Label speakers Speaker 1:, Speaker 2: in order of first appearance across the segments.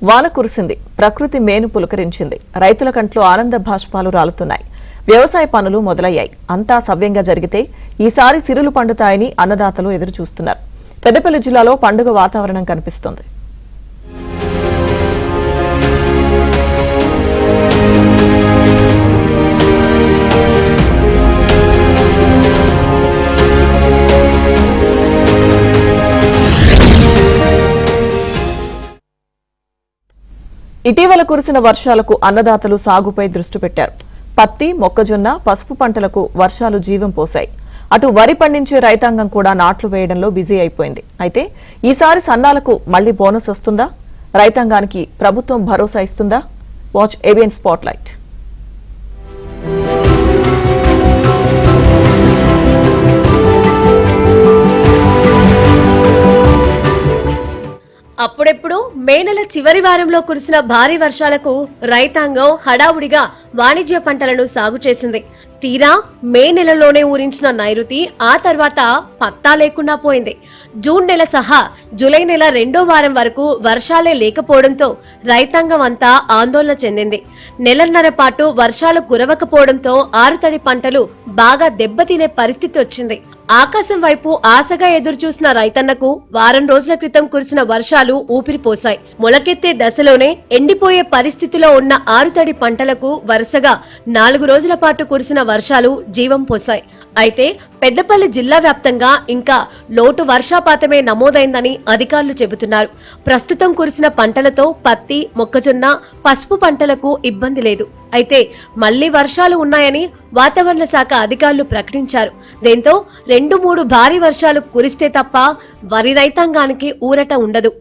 Speaker 1: వాన కురిసింది, ప్రకృతి మేను పులకరించింది. రైతుల కంట్లో ఆనంద భాష్పాలు రాలుతున్నాయి. వ్యవసాయ పనులు మొదలయ్యాయి. అంతా సవ్యంగా జరిగితే ఈసారి సిరులు పండుతాయని అన్నదాతలు ఎదురుచూస్తున్నారు. పెద్దపల్లి జిల్లాలో పండుగ వాతావరణం కనిపిస్తోంది. ఇటీవల కురిసిన వర్షాలకు అన్నదాతలు సాగుపై దృష్టి పెట్టారు. పత్తి, మొక్కజొన్న, పసుపు పంటలకు వర్షాలు జీవం పోశాయి. అటు వరి పండించే రైతాంగం కూడా నాట్లు వేయడంలో బిజీ అయిపోయింది. అయితే ఈసారి సన్నాలకు మళ్లీ బోనస్ వస్తుందా? రైతాంగానికి ప్రభుత్వం భరోసా ఇస్తుందా? Watch ABN spotlight.
Speaker 2: అప్పుడెప్పుడు మే నెల చివరి వారంలో కురిసిన భారీ వర్షాలకు రైతాంగం హడావుడిగా వాణిజ్య పంటలను సాగు చేసింది. తీరా మే నెలలోనే ఊరించిన నైరుతి ఆ తర్వాత పత్తా లేకుండా పోయింది. జూన్ నెల సహా జూలై నెల 2వ వారం వరకు వర్షాలే లేకపోవడంతో రైతాంగం అంతా ఆందోళన చెందింది. నెలన్నర పాటు వర్షాలు కురవకపోవడంతో ఆరుతడి పంటలు బాగా దెబ్బతినే పరిస్థితి వచ్చింది. ఆకాశం వైపు ఆశగా ఎదురుచూసిన రైతన్నకు వారం రోజుల క్రితం కురిసిన వర్షాలు ఊపిరిపోశాయి. మొలకెత్తే దశలోనే ఎండిపోయే పరిస్థితిలో ఉన్న ఆరుతడి పంటలకు వరుసగా 4 రోజుల పాటు కురిసిన వర్షాలు జీవం పోశాయి. అయితే పెద్దపల్లి జిల్లా వ్యాప్తంగా ఇంకా లోటు వర్షపాతమే నమోదైందని అధికారులు చెబుతున్నారు. ప్రస్తుతం కురిసిన పంటలతో పత్తి, మొక్కజొన్న, పసుపు పంటలకు ఇబ్బంది లేదు. అయితే మళ్లీ వర్షాలు ఉన్నాయని వాతావరణ శాఖ అధికారులు ప్రకటించారు. దీంతో 2-3 భారీ వర్షాలు కురిస్తే తప్ప వరి రైతాంగానికి ఊరట ఉండదు.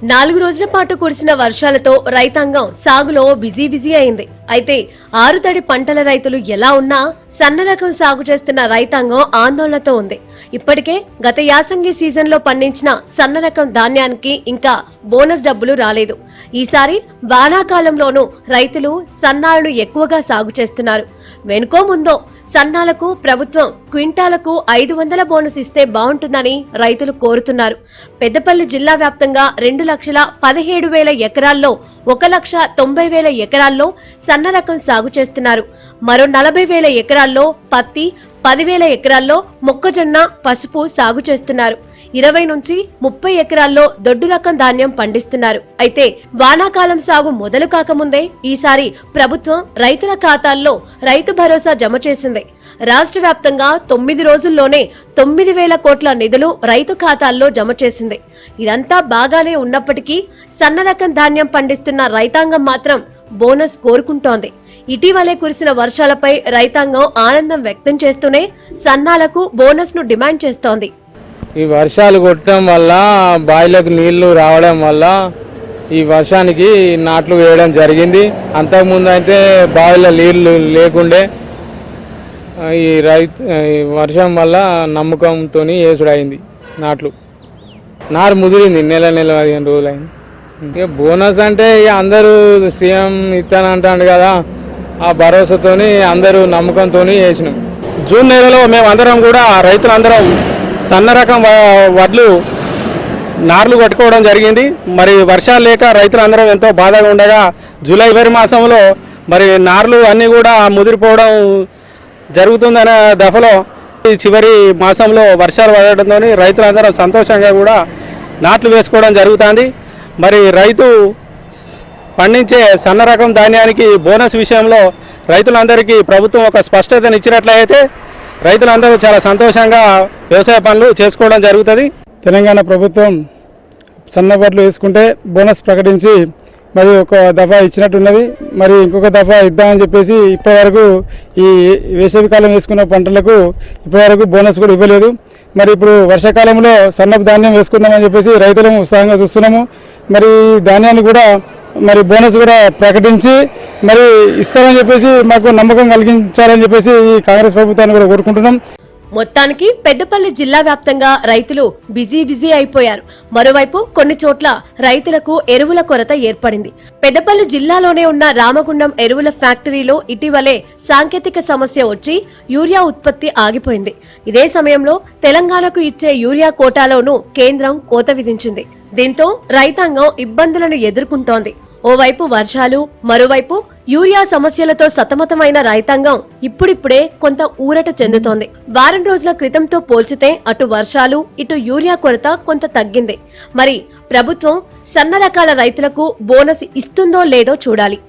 Speaker 2: 4 రోజుల పాటు కురిసిన వర్షాలతో రైతాంగం సాగులో బిజీ అయింది. అయితే ఆరుతడి పంటల రైతులు ఎలా ఉన్నా సన్న రకం సాగు చేస్తున్న రైతాంగం ఆందోళనతో ఉంది. ఇప్పటికే గత యాసంగి సీజన్ లో పండించిన సన్న రకం ధాన్యానికి ఇంకా బోనస్ డబ్బులు రాలేదు. ఈసారి వానాకాలంలోనూ రైతులు సన్నాలను ఎక్కువగా సాగు చేస్తున్నారు. వెనుకో ముందో సన్నాలకు ప్రభుత్వం క్వింటాలకు 500 బోనస్ ఇస్తే బాగుంటుందని రైతులు కోరుతున్నారు. పెద్దపల్లి జిల్లా వ్యాప్తంగా 2,17,000 ఎకరాల్లో 1,90,000 ఎకరాల్లో సన్న రకం సాగు చేస్తున్నారు. మరో 40,000 ఎకరాల్లో పత్తి, 10,000 ఎకరాల్లో మొక్కజొన్న, పసుపు సాగు చేస్తున్నారు. 20 నుంచి 30 ఎకరాల్లో దొడ్డు రకం ధాన్యం పండిస్తున్నారు. అయితే వానాకాలం సాగు మొదలు కాకముందే ఈసారి ప్రభుత్వం రైతుల ఖాతాల్లో రైతు భరోసా జమ చేసింది. రాష్ట్ర వ్యాప్తంగా 9 రోజుల్లోనే 9,000 కోట్ల నిధులు రైతు ఖాతాల్లో జమ చేసింది. ఇదంతా బాగానే ఉన్నప్పటికీ సన్న రకం ధాన్యం పండిస్తున్న రైతాంగం మాత్రం బోనస్ కోరుకుంటోంది. ఇటీవలే కురిసిన వర్షాలపై రైతాంగం ఆనందం వ్యక్తం చేస్తూనే సన్నాలకు బోనస్ ను డిమాండ్ చేస్తోంది.
Speaker 3: ఈ వర్షాలు కొట్టడం వల్ల బావిలకు నీళ్లు రావడం వల్ల ఈ వర్షానికి నాట్లు వేయడం జరిగింది. అంతకుముందు అయితే బావిలో నీళ్లు లేకుండే ఈ వర్షం వల్ల నమ్మకంతో వేసుడైంది. నారు ముదిరింది. నెల 15 రోజులు అయింది. ఇక బోనస్ అంటే ఇక అందరూ సీఎం ఇస్తానంటాడు కదా, ఆ భరోసాతోని అందరూ నమ్మకంతో వేసినాం.
Speaker 4: జూన్ నెలలో మేమందరం కూడా రైతులందరం సన్న రకం వడ్లు నార్లు కట్టుకోవడం జరిగింది. మరి వర్షాలు లేక రైతులందరం ఎంతో బాధగా ఉండగా జూలై చివరి మాసంలో మరి నార్లు అన్నీ కూడా ముదిరిపోవడం జరుగుతుందనే దఫలో ఈ చివరి మాసంలో వర్షాలు పడడంతో రైతులందరం సంతోషంగా కూడా నాట్లు వేసుకోవడం జరుగుతుంది. మరి రైతు పండించే సన్న రకం ధాన్యానికి బోనస్ విషయంలో రైతులందరికీ ప్రభుత్వం ఒక స్పష్టతను ఇచ్చినట్లయితే రైతులందరూ చాలా సంతోషంగా వ్యవసాయ పనులు చేసుకోవడం జరుగుతుంది.
Speaker 5: తెలంగాణ ప్రభుత్వం సన్న వడ్లు వేసుకుంటే బోనస్ ప్రకటించి మరి ఒక దఫా ఇచ్చినట్టున్నది. మరి ఇంకొక దఫా ఇద్దామని చెప్పేసి ఇప్పటివరకు ఈ వేసవికాలం వేసుకున్న పంటలకు ఇప్పటివరకు బోనస్ కూడా ఇవ్వలేదు. మరి ఇప్పుడు వర్షాకాలంలో సన్నపు ధాన్యం వేసుకుందామని చెప్పేసి రైతులను ఉత్సాహంగా చూస్తున్నాము. మరి ధాన్యాన్ని కూడా మరి బోనస్ కూడా ప్రకటించి మరి ఇస్తామని చెప్పేసి మాకు నమ్మకం కలిగించాలని చెప్పేసి ఈ కాంగ్రెస్ ప్రభుత్వాన్ని కూడా కోరుకుంటున్నాం.
Speaker 2: మొత్తానికి పెద్దపల్లి జిల్లా వ్యాప్తంగా రైతులు బిజీ అయిపోయారు. మరోవైపు కొన్ని చోట్ల రైతులకు ఎరువుల కొరత ఏర్పడింది. పెద్దపల్లి జిల్లాలోనే ఉన్న రామగుండం ఎరువుల ఫ్యాక్టరీలో ఇటీవలే సాంకేతిక సమస్య వచ్చి యూరియా ఉత్పత్తి ఆగిపోయింది. ఇదే సమయంలో తెలంగాణకు ఇచ్చే యూరియా కోటాలోనూ కేంద్రం కోత విధించింది. దీంతో రైతాంగం ఇబ్బందులను ఎదుర్కొంటోంది. ఓవైపు వర్షాలు, మరోవైపు యూరియా సమస్యలతో సతమతమైన రైతాంగం ఇప్పుడిప్పుడే కొంత ఊరట చెందుతోంది. వారం రోజుల క్రితంతో పోల్చితే అటు వర్షాలు, ఇటు యూరియా కొరత కొంత తగ్గింది. మరి ప్రభుత్వం సన్న రకాల రైతులకు బోనస్ ఇస్తుందో లేదో చూడాలి.